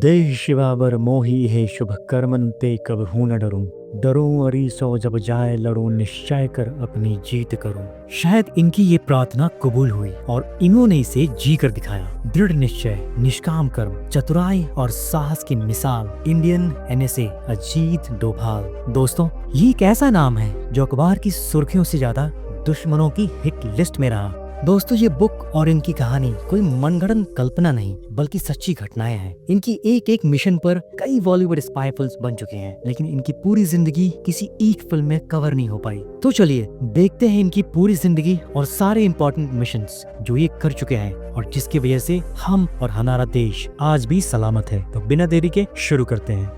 देह शिवावर मोही है शुभ कर्मन ते कबहू न डरूं। डरूं अरी सो जब जाए लड़ूं निश्चय कर अपनी जीत करूं। शायद इनकी ये प्रार्थना कबूल हुई और इन्होंने इसे जी कर दिखाया। दृढ़ निश्चय, निष्काम कर्म, चतुराई और साहस की मिसाल इंडियन NSA अजीत डोभाल। दोस्तों, ये एक ऐसा नाम है जो अखबार की सुर्खियों से ज्यादा दुश्मनों की हिट लिस्ट में रहा। दोस्तों, ये बुक और इनकी कहानी कोई मनगढ़ंत कल्पना नहीं बल्कि सच्ची घटनाएं हैं। इनकी एक एक मिशन पर कई बॉलीवुड स्पाई फिल्म्स बन चुके हैं, लेकिन इनकी पूरी जिंदगी किसी एक फिल्म में कवर नहीं हो पाई। तो चलिए देखते हैं इनकी पूरी जिंदगी और सारे इम्पोर्टेंट मिशंस जो ये कर चुके हैं और जिसकी वजह से हम और हमारा देश आज भी सलामत है। तो बिना देरी के शुरू करते हैं।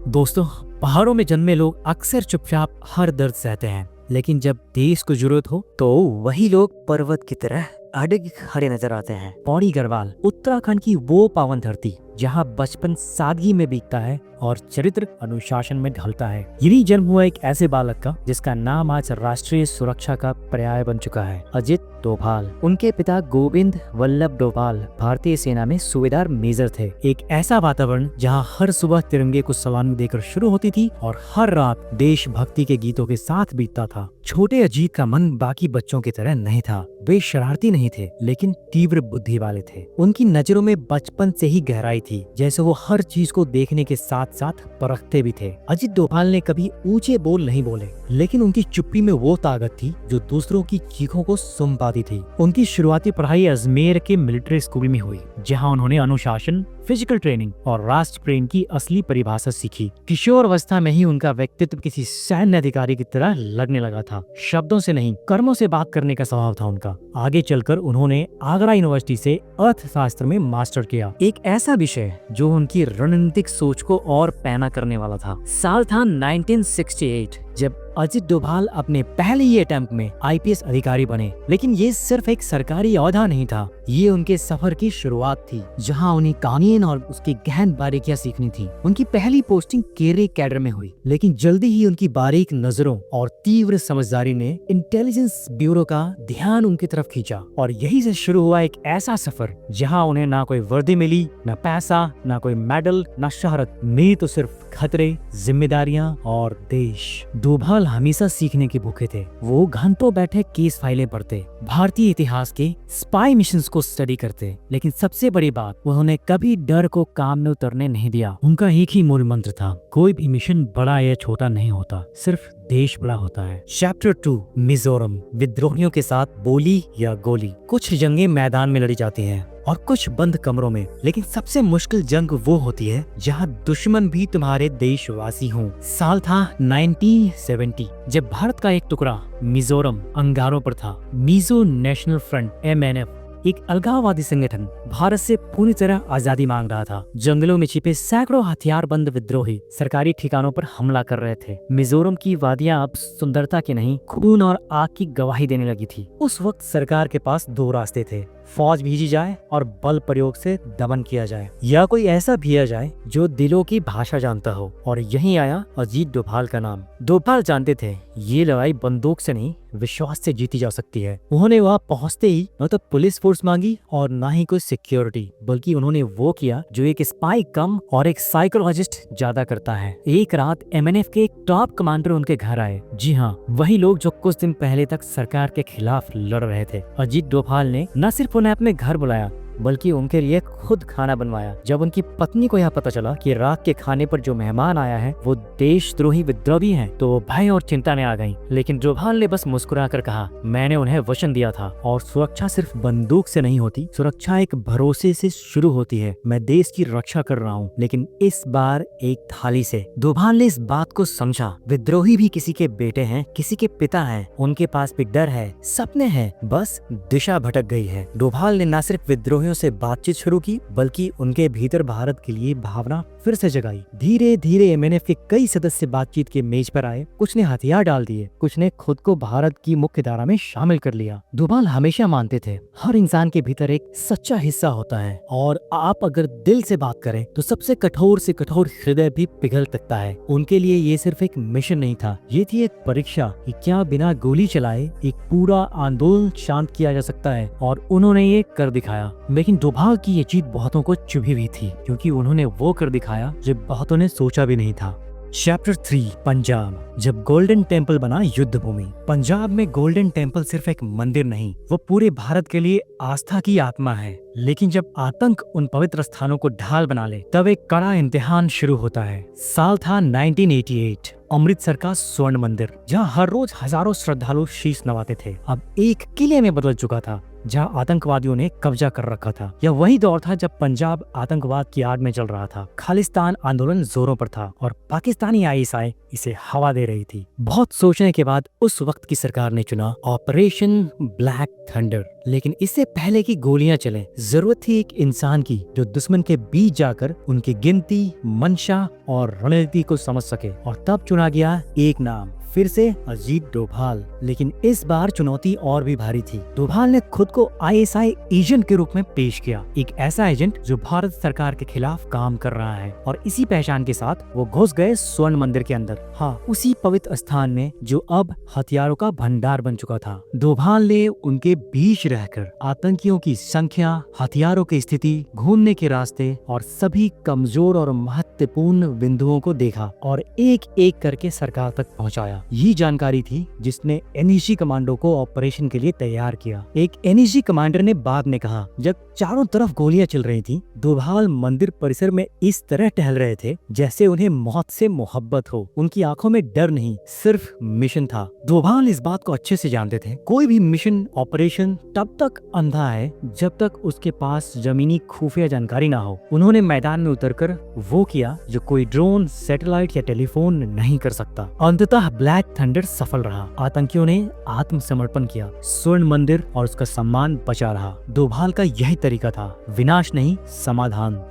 दोस्तों, पहाड़ों में जन्मे लोग अक्सर चुपचाप हर दर्द सहते हैं, लेकिन जब देश को जरूरत हो तो वही लोग पर्वत की तरह अड़ग खड़े नजर आते हैं। पौड़ी गढ़वाल उत्तराखंड की वो पावन धरती जहाँ बचपन सादगी में बीतता है और चरित्र अनुशासन में ढलता है। यही जन्म हुआ एक ऐसे बालक का जिसका नाम आज राष्ट्रीय सुरक्षा का पर्याय बन चुका है, अजित डोभाल। उनके पिता गोविंद वल्लभ डोभाल भारतीय सेना में सूबेदार मेजर थे। एक ऐसा वातावरण जहाँ हर सुबह तिरंगे को सलामी देकर शुरू होती थी और हर रात देशभक्ति के गीतों के साथ बीतता था। छोटे अजीत का मन बाकी बच्चों की तरह नहीं था। वे शरारती नहीं थे, लेकिन तीव्र बुद्धि वाले थे। उनकी नजरों में बचपन से ही गहराई थी, जैसे वो हर चीज को देखने के साथ साथ परखते भी थे। अजित डोभाल ने कभी ऊंचे बोल नहीं बोले, लेकिन उनकी चुप्पी में वो ताकत थी जो दूसरों की चीखों को सुन पाती थी। उनकी शुरुआती पढ़ाई अजमेर के मिलिट्री स्कूल में हुई, जहां उन्होंने अनुशासन, फिजिकल ट्रेनिंग और राष्ट्र प्रेम की असली परिभाषा सीखी। किशोर अवस्था में ही उनका व्यक्तित्व किसी सैन्य अधिकारी की तरह लगने लगा था। शब्दों से नहीं, कर्मों से बात करने का स्वभाव था उनका। आगे चलकर उन्होंने आगरा यूनिवर्सिटी से अर्थशास्त्र में मास्टर किया, एक ऐसा विषय जो उनकी रणनीतिक सोच को और पैना करने वाला था। साल था 1968 जब अजित डोभाल अपने पहले ही अटेम्प्ट में IPS अधिकारी बने। लेकिन ये सिर्फ एक सरकारी ओहदा नहीं था, ये उनके सफर की शुरुआत थी, जहां उन्हें कानून और उसकी गहन बारीकियां सीखनी थी। उनकी पहली पोस्टिंग केरे कैडर में हुई, लेकिन जल्दी ही उनकी बारीक नजरों और तीव्र समझदारी ने इंटेलिजेंस ब्यूरो का ध्यान उनकी तरफ खींचा और यही से शुरू हुआ एक ऐसा सफर जहां उन्हें ना कोई वर्दी मिली, ना पैसा, ना कोई मेडल, ना शहरत, मिली तो सिर्फ खतरे, जिम्मेदारियां और देश। डोभाल हमेशा सीखने के भूखे थे। वो घंटों बैठे केस फाइलें पढ़ते, भारतीय इतिहास के स्पाई मिशंस को स्टडी करते, लेकिन सबसे बड़ी बात, उन्होंने कभी डर को काम में उतरने नहीं दिया। उनका एक ही मूल मंत्र था, कोई भी मिशन बड़ा या छोटा नहीं होता, सिर्फ देश बड़ा होता है। चैप्टर 2, मिजोरम। विद्रोहियों के साथ बोली या गोली। कुछ जंगें मैदान में लड़ी जाती हैं और कुछ बंद कमरों में, लेकिन सबसे मुश्किल जंग वो होती है जहां दुश्मन भी तुम्हारे देशवासी हों। साल था 1970 जब भारत का एक टुकड़ा मिजोरम अंगारों पर था। मिजो नेशनल फ्रंट MNF, एक अलगाववादी संगठन, भारत से पूरी तरह आजादी मांग रहा था। जंगलों में छिपे सैकड़ों हथियारबंद विद्रोही सरकारी ठिकानों पर हमला कर रहे थे। मिजोरम की वादियां अब सुंदरता की नहीं, खून और आग की गवाही देने लगी थी। उस वक्त सरकार के पास दो रास्ते थे, फौज भेजी जाए और बल प्रयोग से दमन किया जाए, या कोई ऐसा भेजा जाए जो दिलों की भाषा जानता हो। और यहीं आया अजीत डोभाल का नाम। डोभाल जानते थे ये लड़ाई बंदूक से नहीं, विश्वास से जीती जा सकती है। उन्होंने वहां पहुंचते ही न तो पुलिस फोर्स मांगी और ना ही कोई सिक्योरिटी, बल्कि उन्होंने वो किया जो एक स्पाई कम और एक साइकोलॉजिस्ट ज्यादा करता है। एक रात MNF के एक टॉप कमांडर उनके घर आए। जी हाँ, वही लोग जो कुछ दिन पहले तक सरकार के खिलाफ लड़ रहे थे। अजीत डोभाल ने न सिर्फ उन्हें अपने घर बुलाया, बल्कि उनके लिए खुद खाना बनवाया। जब उनकी पत्नी को यह पता चला कि रात के खाने पर जो मेहमान आया है वो देशद्रोही विद्रोही है, तो वो भय और चिंता में आ गई। लेकिन डोभाल ने बस मुस्कुराकर कहा, मैंने उन्हें वचन दिया था और सुरक्षा सिर्फ बंदूक से नहीं होती, सुरक्षा एक भरोसे से शुरू होती है। मैं देश की रक्षा कर रहा हूँ, लेकिन इस बार एक थाली से। डोभाल ने इस बात को समझा, विद्रोही भी किसी के बेटे हैं, किसी के पिता हैं, उनके पास भी डर है, सपने हैं, बस दिशा भटक गई है। डोभाल ने न सिर्फ विद्रोही से बातचीत शुरू की, बल्कि उनके भीतर भारत के लिए भावना फिर से जगाई। धीरे धीरे MNF के कई सदस्य बातचीत के मेज पर आए। कुछ ने हथियार डाल दिए, कुछ ने खुद को भारत की मुख्य धारा में शामिल कर लिया। डोभाल हमेशा मानते थे हर इंसान के भीतर एक सच्चा हिस्सा होता है और आप अगर दिल से बात करें तो सबसे कठोर से कठोर हृदय भी पिघल सकता है। उनके लिए ये सिर्फ एक मिशन नहीं था, ये थी एक परीक्षा कि क्या बिना गोली चलाए एक पूरा आंदोलन शांत किया जा सकता है, और उन्होंने ये कर दिखाया। लेकिन डोभाल की ये जीत बहुतों को चुभी हुई थी, क्योंकि उन्होंने वो कर दिखाया जो बहुतों ने सोचा भी नहीं था। चैप्टर 3 पंजाब। जब गोल्डन टेम्पल बना युद्ध भूमि। पंजाब में गोल्डन टेम्पल सिर्फ एक मंदिर नहीं, वो पूरे भारत के लिए आस्था की आत्मा है। लेकिन जब आतंक उन पवित्र स्थानों को ढाल बना ले, तब एक कड़ा इम्तिहान शुरू होता है। साल था 1988। अमृतसर का स्वर्ण मंदिर, जहाँ हर रोज हजारों श्रद्धालु शीश नवाते थे, अब एक किले में बदल चुका था, जहाँ आतंकवादियों ने कब्जा कर रखा था। यह वही दौर था जब पंजाब आतंकवाद की आग में जल रहा था। खालिस्तान आंदोलन जोरों पर था और पाकिस्तानी आईएसआई इसे हवा दे रही थी। बहुत सोचने के बाद उस वक्त की सरकार ने चुना ऑपरेशन ब्लैक थंडर। लेकिन इससे पहले कि गोलियां चले, जरूरत थी एक इंसान की जो दुश्मन के बीच जाकर उनकी गिनती, मंशा और रणनीति को समझ सके। और तब चुना गया एक नाम, फिर से अजीत डोभाल। लेकिन इस बार चुनौती और भी भारी थी। डोभाल ने खुद को आईएसआई एजेंट के रूप में पेश किया, एक ऐसा एजेंट जो भारत सरकार के खिलाफ काम कर रहा है। और इसी पहचान के साथ वो घुस गए स्वर्ण मंदिर के अंदर, हाँ, उसी पवित्र स्थान में जो अब हथियारों का भंडार बन चुका था। डोभाल ने उनके बीच रहकर आतंकियों की संख्या, हथियारों की स्थिति, घूमने के रास्ते और सभी कमजोर और महत्वपूर्ण बिंदुओं को देखा और एक एक करके सरकार तक पहुंचाया। ये जानकारी थी जिसने एनईसी कमांडो को ऑपरेशन के लिए तैयार किया। एक एनईसी कमांडर ने बाद में कहा, जब चारों तरफ गोलियां चल रही थी, डोभाल मंदिर परिसर में इस तरह टहल रहे थे जैसे उन्हें मौत से मोहब्बत हो। उनकी आंखों में डर नहीं, सिर्फ मिशन था। डोभाल इस बात को अच्छे से जानते थे, कोई भी मिशन ऑपरेशन तब तक अंधा है जब तक उसके पास जमीनी खुफिया जानकारी ना हो। उन्होंने मैदान में उतरकर वो किया जो कोई ड्रोन, सैटेलाइट या टेलीफोन नहीं कर सकता। अंततः ब्लैक थंडर सफल रहा। आतंकियों ने आत्मसमर्पण किया, स्वर्ण मंदिर और उसका सम्मान बचा रहा। डोभाल का यही तरीका था, विनाश नहीं, समाधान।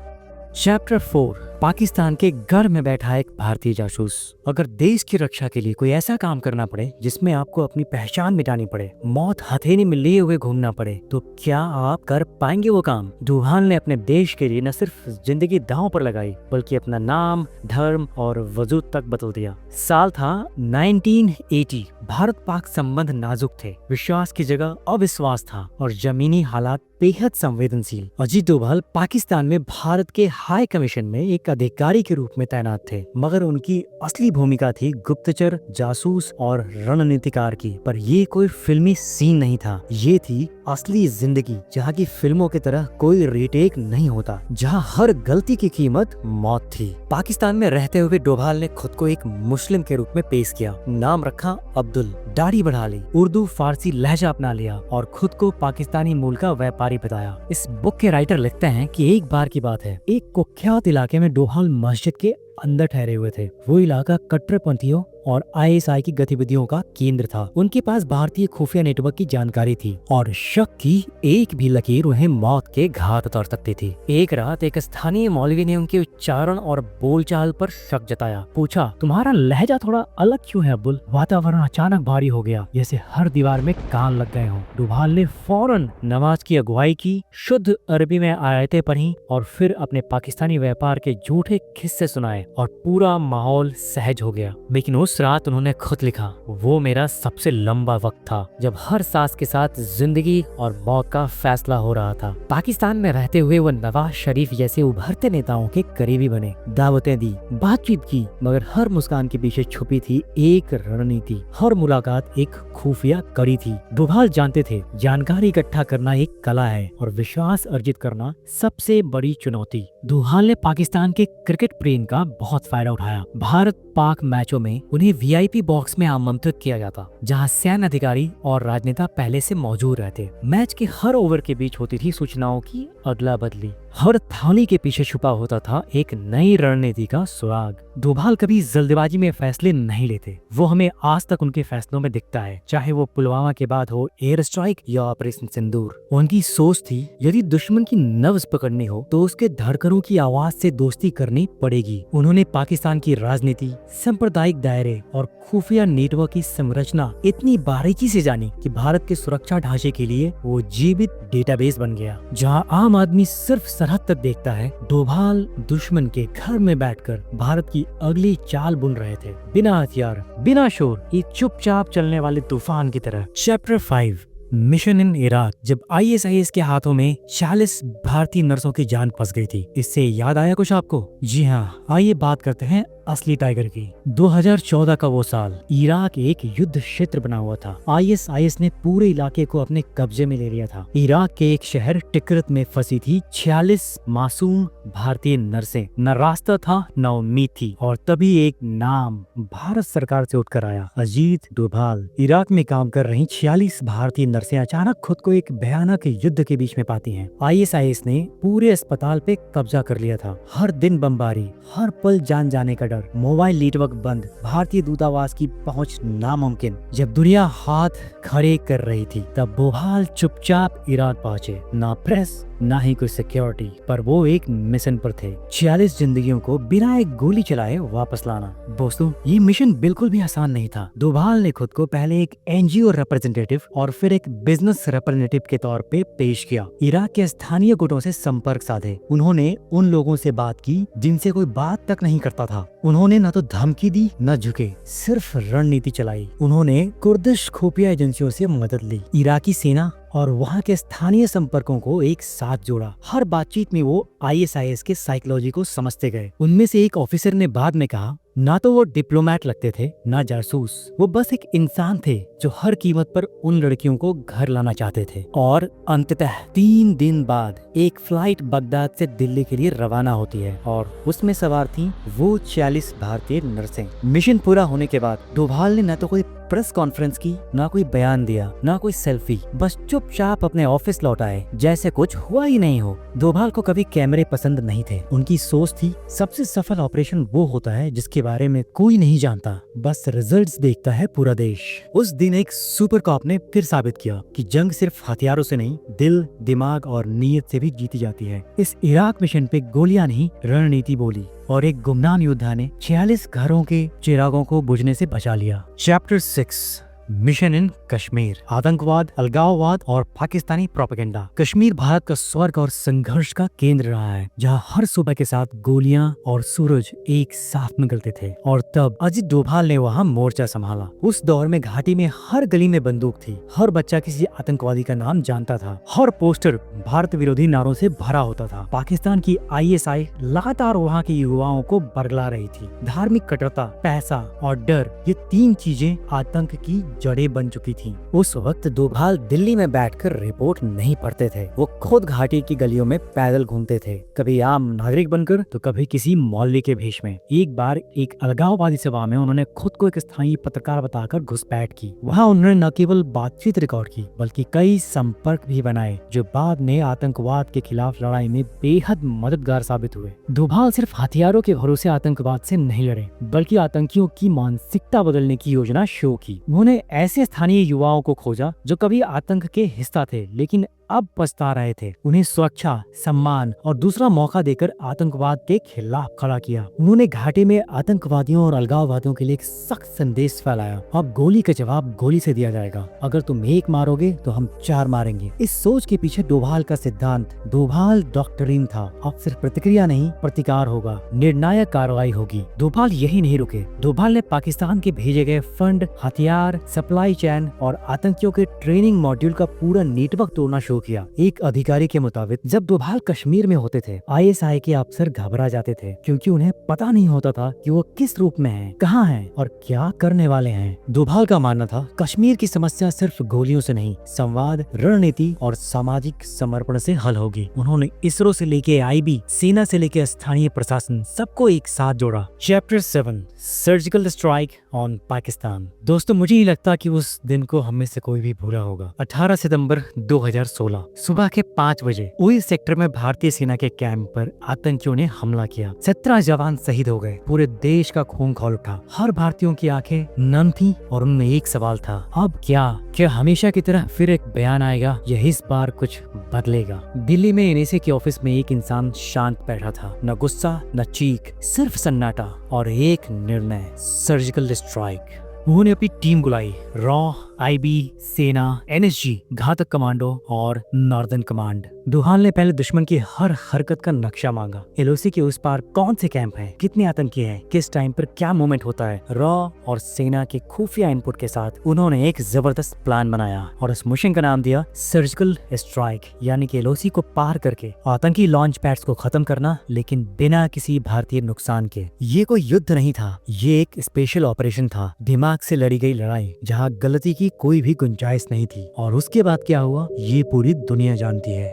चैप्टर 4 पाकिस्तान के घर में बैठा एक भारतीय जासूस। अगर देश की रक्षा के लिए कोई ऐसा काम करना पड़े जिसमें आपको अपनी पहचान मिटानी पड़े, मौत हथेली में लिए हुए घूमना पड़े, तो क्या आप कर पाएंगे वो काम? डोभाल ने अपने देश के लिए न सिर्फ जिंदगी दांव पर लगाई, बल्कि अपना नाम, धर्म और वजूद तक बदल दिया। साल था 1980। भारत पाक संबंध नाजुक थे, विश्वास की जगह अविश्वास था और जमीनी हालात बेहद संवेदनशील। अजीत डोभाल पाकिस्तान में भारत के हाई कमीशन में एक अधिकारी के रूप में तैनात थे, मगर उनकी असली भूमिका थी गुप्तचर, जासूस और रणनीतिकार की। पर ये कोई फिल्मी सीन नहीं था, ये थी असली जिंदगी, जहाँ की फिल्मों की तरह कोई रीटेक नहीं होता, जहाँ हर गलती की कीमत मौत थी। पाकिस्तान में रहते हुए डोभाल ने खुद को एक मुस्लिम के रूप में पेश किया, नाम रखा अब्दुल, दाढ़ी बढ़ा ली, उर्दू फारसी लहजा अपना लिया और खुद को पाकिस्तानी मूल का व्यापारी बताया। इस बुक के राइटर लिखते हैं कि एक बार की बात है, एक कुख्यात इलाके में डोभाल मस्जिद के अंदर ठहरे हुए थे। वो इलाका कट्टरपंथियों और आईएसआई की गतिविधियों का केंद्र था। उनके पास भारतीय खुफिया नेटवर्क की जानकारी थी और शक की एक भी लकीर उन्हें मौत के घाट उतार सकती थी। एक रात एक स्थानीय मौलवी ने उनके उच्चारण और बोलचाल पर शक जताया। पूछा, तुम्हारा लहजा थोड़ा अलग क्यों है अब्दुल? वातावरण अचानक भारी हो गया, जैसे हर दीवार में कान लग गए हों। डोभाल ने फौरन नमाज की अगुवाई की, शुद्ध अरबी में आयतें पढ़ी और फिर अपने पाकिस्तानी व्यापार के झूठे किस्से सुनाए और पूरा माहौल सहज हो गया। लेकिन उस रात उन्होंने खुद लिखा, वो मेरा सबसे लंबा वक्त था जब हर सांस के साथ जिंदगी और मौत का फैसला हो रहा था। पाकिस्तान में रहते हुए वो नवाज शरीफ जैसे उभरते नेताओं के करीबी बने, दावतें दी, बातचीत की, मगर हर मुस्कान के पीछे छुपी थी एक रणनीति। हर मुलाकात एक खुफिया कड़ी थी। डोभाल जानते थे, जानकारी इकट्ठा करना एक कला है और विश्वास अर्जित करना सबसे बड़ी चुनौती। डोभाल ने पाकिस्तान के क्रिकेट प्रेम का बहुत फायदा उठाया। भारत पाक मैचों में उन्हें वीआईपी बॉक्स में आमंत्रित किया जाता, जहां सैन्य अधिकारी और राजनेता पहले से मौजूद रहते। मैच के हर ओवर के बीच होती थी सूचनाओं की अदला बदली। हर थाली के पीछे छुपा होता था एक नई रणनीति का सुराग। डोभाल कभी जल्दबाजी में फैसले नहीं लेते, वो हमें आज तक उनके फैसलों में दिखता है, चाहे वो पुलवामा के बाद हो एयर स्ट्राइक या ऑपरेशन सिंदूर। उनकी सोच थी, यदि दुश्मन की नब्ज पकड़नी हो तो उसके धड़कनों की आवाज से दोस्ती करनी पड़ेगी। उन्होंने पाकिस्तान की राजनीति, सांप्रदायिक दायरे और खुफिया नेटवर्क की संरचना इतनी बारीकी से जानी कि भारत के सुरक्षा ढांचे के लिए वो जीवित डेटाबेस बन गया। जहां आम आदमी सिर्फ सरहद तक देखता है, डोभाल दुश्मन के घर में बैठकर भारत की अगली चाल बुन रहे थे, बिना हथियार, बिना शोर, एक चुपचाप चलने वाले तूफान की तरह। Chapter 5 mission in Iraq. जब ISIS के हाथों में 40 भारतीय नर्सों की जान फंस गई थी। इससे याद आया कुछ आपको? जी हाँ, आइए बात करते हैं असली टाइगर की। 2014 का वो साल, इराक एक युद्ध क्षेत्र बना हुआ था। ISIS ने पूरे इलाके को अपने कब्जे में ले लिया था। इराक के एक शहर टिकरित में फंसी थी 46 मासूम भारतीय नर्सें। न रास्ता था न उम्मीद थी, और तभी एक नाम भारत सरकार से उठकर आया, अजीत डोभाल। इराक में काम कर रही 46 भारतीय नर्सें अचानक खुद को एक भयानक युद्ध के बीच में पाती हैं। ISIS ने पूरे अस्पताल पे कब्जा कर लिया था। हर दिन बमबारी, हर पल जान जाने का डर, मोबाइल नेटवर्क बंद, भारतीय दूतावास की पहुंच नामुमकिन। जब दुनिया हाथ खड़े कर रही थी, तब डोभाल चुपचाप इराक पहुंचे। ना प्रेस, ना ही कोई सिक्योरिटी, पर वो एक मिशन पर थे, 46 जिंदगियों को बिना एक गोली चलाए वापस लाना। दोस्तों, ये मिशन बिल्कुल भी आसान नहीं था। डोभाल ने खुद को पहले एक NGO रिप्रेजेंटेटिव और फिर एक बिजनेस रिप्रेजेंटेटिव के तौर पे पेश किया। इराक के स्थानीय गुटों से संपर्क साधे। उन्होंने उन लोगों से बात की जिनसे कोई बात तक नहीं करता था। उन्होंने न तो धमकी दी न झुके, सिर्फ रणनीति चलाई। उन्होंने कुर्दिश खुफिया एजेंसियों से मदद ली, इराकी सेना और वहाँ के स्थानीय संपर्कों को एक साथ जोड़ा। हर बातचीत में वो ISIS के साइकोलॉजी को समझते गए। उनमें से एक ऑफिसर ने बाद में कहा, ना तो वो डिप्लोमेट लगते थे ना जासूस, वो बस एक इंसान थे जो हर कीमत पर उन लड़कियों को घर लाना चाहते थे। और अंततः 3 दिन बाद एक फ्लाइट बगदाद से दिल्ली के लिए रवाना होती है और उसमें सवार थी वो 46 भारतीय नर्सें। मिशन पूरा होने के बाद डोभाल ने न तो कोई प्रेस कॉन्फ्रेंस की, ना कोई बयान दिया, ना कोई सेल्फी, बस चुपचाप अपने ऑफिस लौट आए जैसे कुछ हुआ ही नहीं हो। डोभाल को कभी कैमरे पसंद नहीं थे। उनकी सोच थी, सबसे सफल ऑपरेशन वो होता है जिसके बारे में कोई नहीं जानता, बस रिजल्ट्स देखता है पूरा देश। उस दिन एक सुपर कॉप ने फिर साबित किया कि जंग सिर्फ हथियारों से नहीं, दिल, दिमाग और नीयत से भी जीती जाती है। इस इराक मिशन पे गोलियां नहीं, रणनीति बोली, और एक गुमनाम योद्धा ने 46 घरों के चिरागों को बुझने से बचा लिया। Chapter 6, mission in Kashmir. आतंकवाद, अलगाववाद और पाकिस्तानी प्रोपेगेंडा। कश्मीर भारत का स्वर्ग और संघर्ष का केंद्र रहा है, जहां हर सुबह के साथ गोलियां और सूरज एक साथ निकलते थे। और तब अजीत डोभाल ने वहां मोर्चा संभाला। उस दौर में घाटी में हर गली में बंदूक थी, हर बच्चा किसी आतंकवादी का नाम जानता था, हर पोस्टर भारत विरोधी नारों से भरा होता था। पाकिस्तान की ISI लगातार वहाँ के युवाओं को बरगला रही थी। धार्मिक कट्टरता, पैसा और डर, ये 3 चीजें आतंक की जड़ें बन चुकी थीं। उस वक्त डोभाल दिल्ली में बैठकर रिपोर्ट नहीं पढ़ते थे। वो खुद घाटी की गलियों में पैदल घूमते थे, कभी आम नागरिक बनकर तो कभी किसी मौलवी के भेष में। एक बार एक अलगाववादी सभा में उन्होंने खुद को एक स्थानीय पत्रकार बताकर घुसपैठ की। वहाँ उन्होंने न केवल बातचीत रिकॉर्ड की, बल्कि कई संपर्क भी बनाए जो बाद में आतंकवाद के खिलाफ लड़ाई में बेहद मददगार साबित हुए। डोभाल सिर्फ हथियारों के भरोसे आतंकवाद से नहीं लड़े, बल्कि आतंकियों की मानसिकता बदलने की योजना शुरू की। उन्होंने ऐसे स्थानीय युवाओं को खोजा जो कभी आतंक के हिस्सा थे लेकिन अब पछता रहे थे। उन्हें सुरक्षा, सम्मान और दूसरा मौका देकर आतंकवाद के खिलाफ खड़ा किया। उन्होंने घाटी में आतंकवादियों और अलगाववादियों के लिए एक सख्त संदेश फैलाया, अब गोली का जवाब गोली से दिया जाएगा, अगर तुम एक मारोगे तो हम 4 मारेंगे। इस सोच के पीछे डोभाल का सिद्धांत, डोभाल डॉक्ट्रिन था, अब सिर्फ प्रतिक्रिया नहीं प्रतिकार होगा, निर्णायक कार्रवाई होगी। डोभाल यही नहीं रुके। डोभाल ने पाकिस्तान के भेजे गए फंड, हथियार, सप्लाई चैन और आतंकियों के ट्रेनिंग मॉड्यूल का पूरा नेटवर्क तोड़ना शुरू किया। एक अधिकारी के मुताबिक जब डोभाल कश्मीर में होते थे, ISI के अफसर घबरा जाते थे, क्योंकि उन्हें पता नहीं होता था कि वो किस रूप में हैं, कहाँ हैं और क्या करने वाले हैं। डोभाल का मानना था, कश्मीर की समस्या सिर्फ गोलियों से नहीं, संवाद, रणनीति और सामाजिक समर्पण से हल होगी। उन्होंने इसरो से लेके IB, सेना से लेके स्थानीय प्रशासन, सबको एक साथ जोड़ा। Chapter 7, surgical strike on Pakistan. दोस्तों, मुझे नहीं लगता कि उस दिन को हम में से कोई भी भूला होगा। 18 सितंबर 2016 सुबह के 5 बजे उरी सेक्टर में भारतीय सेना के कैंप पर आतंकियों ने हमला किया। 17 जवान शहीद हो गए। पूरे देश का खून खौल उठा। हर भारतीयों की आंखें नम थी और उनमें एक सवाल था, अब क्या हमेशा की तरह फिर एक बयान आएगा या इस बार कुछ बदलेगा? दिल्ली में NSA के ऑफिस में एक इंसान शांत बैठा था, न गुस्सा न चीख, सिर्फ सन्नाटा और एक निर्णय, सर्जिकल स्ट्राइक। उन्होंने अपनी टीम बुलाई, रॉ, आईबी, सेना, एनएसजी, घातक कमांडो और नॉर्दर्न कमांड। डोभाल ने पहले दुश्मन की हर हरकत का नक्शा मांगा। एलओसी के उस पार कौन से कैंप हैं, कितने आतंकी हैं, किस टाइम पर क्या मूवमेंट होता है। रॉ और सेना के खुफिया इनपुट के साथ उन्होंने एक जबरदस्त प्लान बनाया और उस मिशन का नाम दिया सर्जिकल स्ट्राइक, यानी कि एलओसी को पार करके आतंकी लॉन्च पैड्स को खत्म करना, लेकिन बिना किसी भारतीय नुकसान के। ये कोई युद्ध नहीं था, ये एक स्पेशल ऑपरेशन था, दिमाग से लड़ी गई लड़ाई जहाँ गलती की कोई भी गुंजाइश नहीं थी। और उसके बाद क्या हुआ ये पूरी दुनिया जानती है।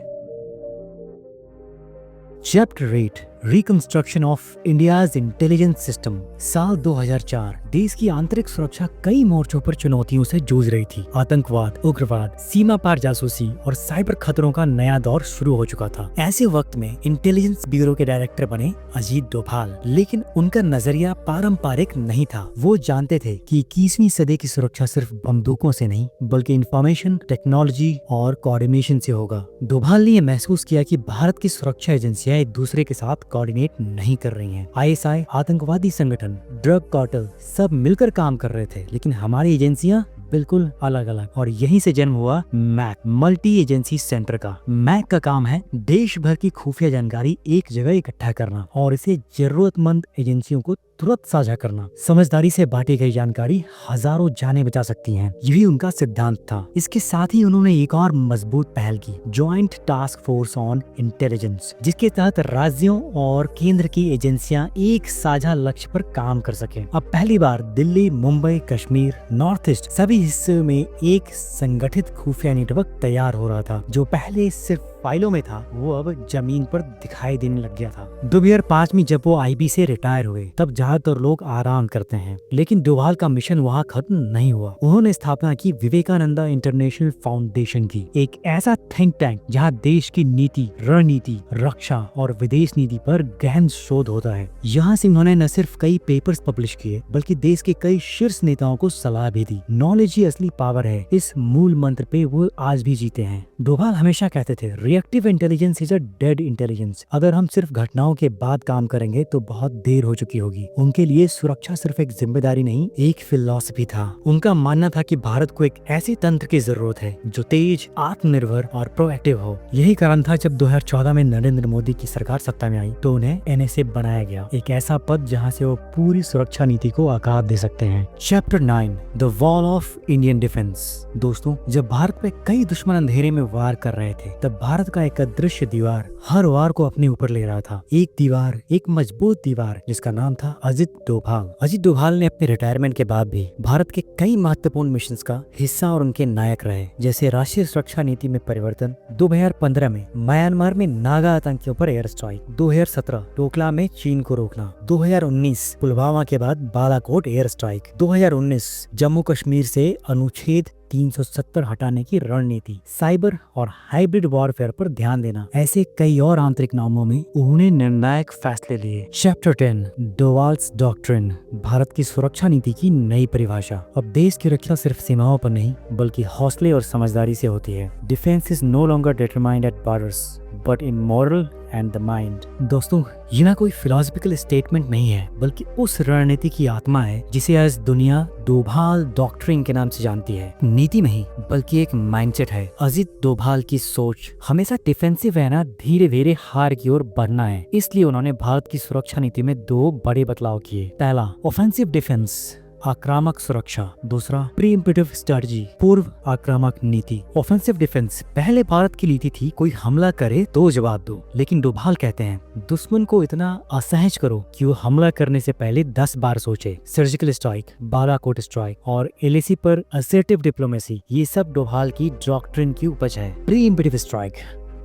Chapter 8 reconstruction of India's intelligence system. साल 2004 देश की आंतरिक सुरक्षा कई मोर्चों पर चुनौतियों से जूझ रही थी। आतंकवाद, उग्रवाद, सीमा पार जासूसी और साइबर खतरों का नया दौर शुरू हो चुका था। ऐसे वक्त में इंटेलिजेंस ब्यूरो के डायरेक्टर बने अजीत डोभाल, लेकिन उनका नजरिया पारंपरिक नहीं था। वो जानते थे कि 21वीं सदी की सुरक्षा सिर्फ बंदूकों से नहीं बल्कि इंफॉर्मेशन टेक्नोलॉजी और कोऑर्डिनेशन से होगा। डोभाल ने यह महसूस किया कि भारत की सुरक्षा एजेंसियां एक दूसरे के साथ कोऑर्डिनेट नहीं कर रही हैं। आईएसआई, आतंकवादी संगठन, ड्रग कार्टेल सब मिलकर काम कर रहे थे, लेकिन हमारी एजेंसियां बिल्कुल अलग अलग। और यहीं से जन्म हुआ मैक, मल्टी एजेंसी सेंटर का। मैक का काम है देश भर की खुफिया जानकारी एक जगह इकट्ठा करना और इसे जरूरतमंद एजेंसियों को तुरंत साझा करना। समझदारी से बांटी गई जानकारी हजारों जानें बचा सकती है, यही उनका सिद्धांत था। इसके साथ ही उन्होंने एक और मजबूत पहल की, joint task force on intelligence, जिसके तहत राज्यों और केंद्र की एजेंसियां एक साझा लक्ष्य पर काम कर सके। अब पहली बार दिल्ली, मुंबई, कश्मीर, नॉर्थ ईस्ट सभी हिस्सों में एक संगठित खुफिया नेटवर्क तैयार हो रहा था। जो पहले सिर्फ फाइलों में था वो अब जमीन पर दिखाई देने लग गया था। 2005 में जब वो आईबी से रिटायर हुए तब ज्यादातर लोग आराम करते हैं, लेकिन डोभाल का मिशन वहाँ खत्म नहीं हुआ। उन्होंने स्थापना की विवेकानंदा इंटरनेशनल फाउंडेशन की, एक ऐसा थिंक टैंक जहाँ देश की नीति, रणनीति, रक्षा और विदेश नीति पर गहन शोध होता है। यहाँ से उन्होंने न सिर्फ कई पेपर्स पब्लिश किए बल्कि देश के कई शीर्ष नेताओं को सलाह भी दी। नॉलेज ही असली पावर है, इस मूल मंत्र पे वो आज भी जीते हैं। डोभाल हमेशा कहते थे reactive intelligence is a dead intelligence. अगर हम सिर्फ घटनाओं के बाद काम करेंगे तो बहुत देर हो चुकी होगी। उनके लिए सुरक्षा सिर्फ एक जिम्मेदारी नहीं, एक फिलॉसफी था। उनका मानना था कि भारत को एक ऐसे तंत्र की जरूरत है जो तेज, आत्मनिर्भर और प्रोएक्टिव हो। यही कारण था जब 2014 में नरेंद्र मोदी की सरकार सत्ता में आई तो उन्हें एनएसए बनाया गया, एक ऐसा पद जहाँ से वो पूरी सुरक्षा नीति को आकार दे सकते हैं। Chapter 9 the wall of Indian defence. दोस्तों, जब भारत पे कई दुश्मन अंधेरे में वार कर रहे थे तब भारत का एक अदृश्य दीवार हर वार को अपने ऊपर ले रहा था। एक दीवार, एक मजबूत दीवार जिसका नाम था अजित डोभाल। अजित डोभाल ने अपने रिटायरमेंट के बाद भी भारत के कई महत्वपूर्ण मिशंस का हिस्सा और उनके नायक रहे, जैसे राष्ट्रीय सुरक्षा नीति में परिवर्तन, 2015 में म्यांमार में नागा आतंकियों पर एयर स्ट्राइक, 2017 डोकलाम में चीन को रोकना, 2019 पुलवामा के बाद बालाकोट एयर स्ट्राइक, 2019 जम्मू कश्मीर से अनुच्छेद 370 हटाने की रणनीति, साइबर और हाइब्रिड वॉरफेयर पर ध्यान देना, ऐसे कई और आंतरिक नामों में उन्होंने निर्णायक फैसले लिए। चैप्टर 10 डोभाल्स डॉक्ट्रिन, भारत की सुरक्षा नीति की नई परिभाषा। अब देश की रक्षा सिर्फ सीमाओं पर नहीं बल्कि हौसले और समझदारी से होती है। Defence is no longer determined at borders but in moral and the mind. दोस्तों, ये ना कोई फिलोसफिकल स्टेटमेंट नहीं है बल्कि उस रणनीति की आत्मा है जिसे आज दुनिया डोभाल डॉक्ट्रिन के नाम से जानती है। नीति नहीं बल्कि एक माइंडसेट है। अजित डोभाल की सोच हमेशा डिफेंसिव है ना, धीरे धीरे हार की ओर बढ़ना है। इसलिए उन्होंने भारत की सुरक्षा नीति में 2 बड़े बदलाव किए। पहला, ऑफेंसिव डिफेंस, आक्रामक सुरक्षा। दूसरा, प्रीएम्प्टिव स्ट्रेटजी, पूर्व आक्रामक नीति। ऑफेंसिव डिफेंस पहले भारत की नीति थी कोई हमला करे तो जवाब दो, लेकिन डोभाल कहते हैं दुश्मन को इतना असहज करो कि वो हमला करने से पहले 10 बार सोचे। सर्जिकल स्ट्राइक, बालाकोट स्ट्राइक और एलएसी पर असर्टिव डिप्लोमेसी, ये सब डोभाल की डॉक्ट्रिन की उपज है। प्रीएम्प्टिव स्ट्राइक,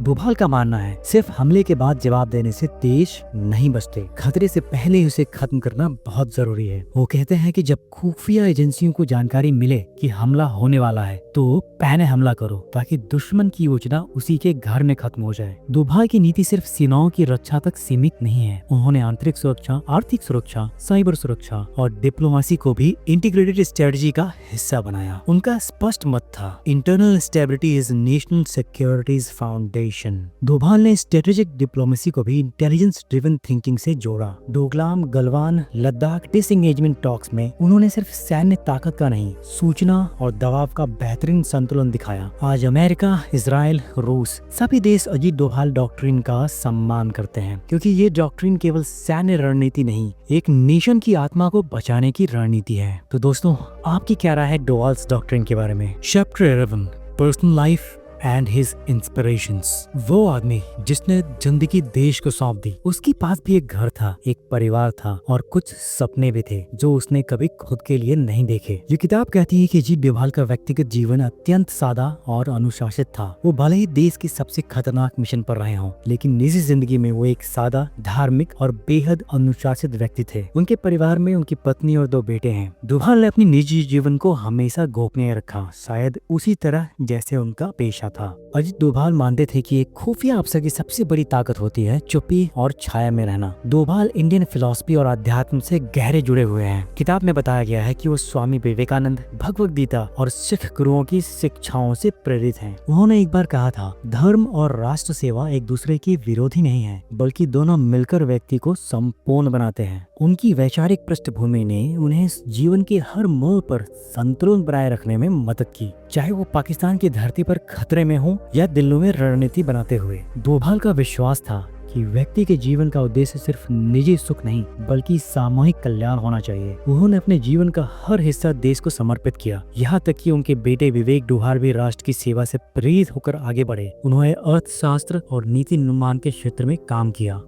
डोभाल का मानना है सिर्फ हमले के बाद जवाब देने से देश नहीं बचते, खतरे से पहले ही उसे खत्म करना बहुत जरूरी है। वो कहते हैं कि जब खुफिया एजेंसियों को जानकारी मिले कि हमला होने वाला है तो पहले हमला करो ताकि दुश्मन की योजना उसी के घर में खत्म हो जाए। डोभाल की नीति सिर्फ सीमाओं की रक्षा तक सीमित नहीं है, उन्होंने आंतरिक सुरक्षा, आर्थिक सुरक्षा, साइबर सुरक्षा और डिप्लोमेसी को भी इंटीग्रेटेड स्ट्रेटजी का हिस्सा बनाया। उनका स्पष्ट मत था internal stability is national securities foundation. Inspiration. Doval ने स्ट्रेटेजिक डिप्लोमेसी को भी इंटेलिजेंस ड्रिवन थिंकिंग से जोड़ा। डोकलाम, गलवान, लद्दाख डिसएंगेजमेंट टॉक्स में उन्होंने सिर्फ सैन्य ताकत का नहीं, सूचना और दबाव का बेहतरीन संतुलन दिखाया। आज अमेरिका, इजराइल, रूस सभी देश अजीत डोभाल डॉक्ट्रिन का सम्मान करते हैं, क्योंकि ये डॉक्ट्रिन केवल सैन्य रणनीति नहीं, एक नेशन की आत्मा को बचाने की रणनीति है। तो दोस्तों, आपकी क्या राय है डोभाल्स डॉक्ट्रिन के बारे में? Chapter 11, personal life and his inspirations. वो आदमी जिसने जिंदगी देश को सौंप दी, उसके पास भी एक घर था, एक परिवार था और कुछ सपने भी थे जो उसने कभी खुद के लिए नहीं देखे। ये किताब कहती है कि अजीत डोभाल का व्यक्तिगत जीवन अत्यंत सादा और अनुशासित था। वो भले ही देश की सबसे खतरनाक मिशन पर रहे हों, लेकिन निजी जिंदगी में वो एक सादा, धार्मिक और बेहद अनुशासित व्यक्ति थे। उनके परिवार में उनकी पत्नी और 2 बेटे हैं। डोभाल ने अपनी निजी जीवन को हमेशा गोपनीय रखा, शायद उसी तरह जैसे उनका पेशा था। अजीत डोभाल मानते थे कि एक खुफिया अफसर की सबसे बड़ी ताकत होती है चुप्पी और छाया में रहना। डोभाल इंडियन फिलॉसफी और अध्यात्म से गहरे जुड़े हुए हैं। किताब में बताया गया है कि वो स्वामी विवेकानंद, भगवद गीता और सिख गुरुओं की शिक्षाओं से प्रेरित हैं। उन्होंने एक बार कहा था, धर्म और राष्ट्र सेवा एक दूसरे के विरोधी नहीं है, बल्कि दोनों मिलकर व्यक्ति को संपूर्ण बनाते हैं। उनकी वैचारिक पृष्ठभूमि ने उन्हें जीवन के हर मोड़ पर संतुलन बनाए रखने में मदद की, चाहे वो पाकिस्तान की धरती पर खतरे में हो या दिल्ली में रणनीति बनाते हुए। डोभाल का विश्वास था कि व्यक्ति के जीवन का उद्देश्य सिर्फ निजी सुख नहीं, बल्कि सामूहिक कल्याण होना चाहिए। उन्होंने अपने जीवन का हर हिस्सा देश को समर्पित किया, यहाँ तक कि उनके बेटे विवेक डोभाल भी राष्ट्र की सेवा से प्रेरित होकर आगे बढ़े। उन्होंने अर्थशास्त्र और नीति निर्माण के क्षेत्र में काम किया।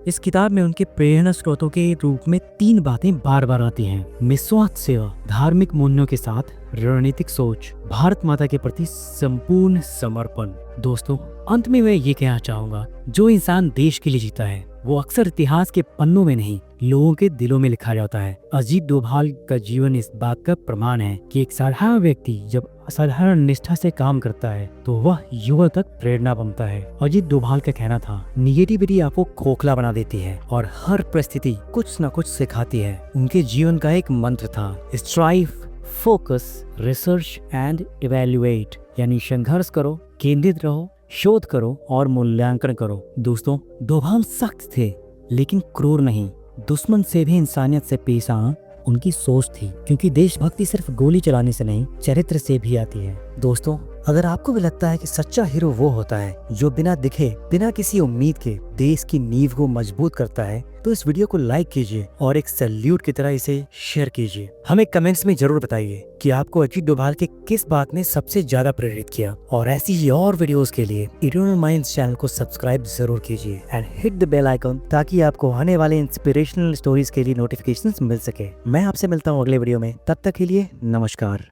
इस किताब में उनके प्रेरणा स्रोतों के रूप में 3 बातें बार बार आती हैं: निस्वार्थ सेवा, धार्मिक मूल्यों के साथ रणनीतिक सोच, भारत माता के प्रति संपूर्ण समर्पण। दोस्तों, अंत में मैं ये कहना चाहूंगा, जो इंसान देश के लिए जीता है वो अक्सर इतिहास के पन्नों में नहीं, लोगों के दिलों में लिखा जाता है। अजीत डोभाल का जीवन इस बात का प्रमाण है कि एक साधारण व्यक्ति जब असाधारण निष्ठा से काम करता है तो वह युवा तक प्रेरणा बनता है। अजीत डोभाल का कहना था, निगेटिविटी आपको खोखला बना देती है और हर परिस्थिति कुछ न कुछ सिखाती है। उनके जीवन का एक मंत्र था, strive, focus, research and evaluate, यानी संघर्ष करो, केंद्रित रहो, शोध करो और मूल्यांकन करो। दोस्तों, डोभाल सख्त थे लेकिन क्रूर नहीं। दुश्मन से भी इंसानियत से पेश आना उनकी सोच थी, क्योंकि देशभक्ति सिर्फ गोली चलाने से नहीं, चरित्र से भी आती है। दोस्तों, अगर आपको भी लगता है कि सच्चा हीरो वो होता है जो बिना दिखे, बिना किसी उम्मीद के देश की नींव को मजबूत करता है, तो इस वीडियो को लाइक कीजिए और एक सैल्यूट की तरह इसे शेयर कीजिए। हमें कमेंट्स में जरूर बताइए कि आपको अजीत डोभाल के किस बात ने सबसे ज्यादा प्रेरित किया। और ऐसी ही और वीडियोस के लिए इटर्नल माइंड्स चैनल को सब्सक्राइब जरूर कीजिए and hit the bell icon, ताकि आपको आने वाले इंस्पिरेशनल स्टोरीज के लिए नोटिफिकेशंस मिल सके। मैं आपसे मिलता हूँ अगले वीडियो में, तब तक के लिए नमस्कार।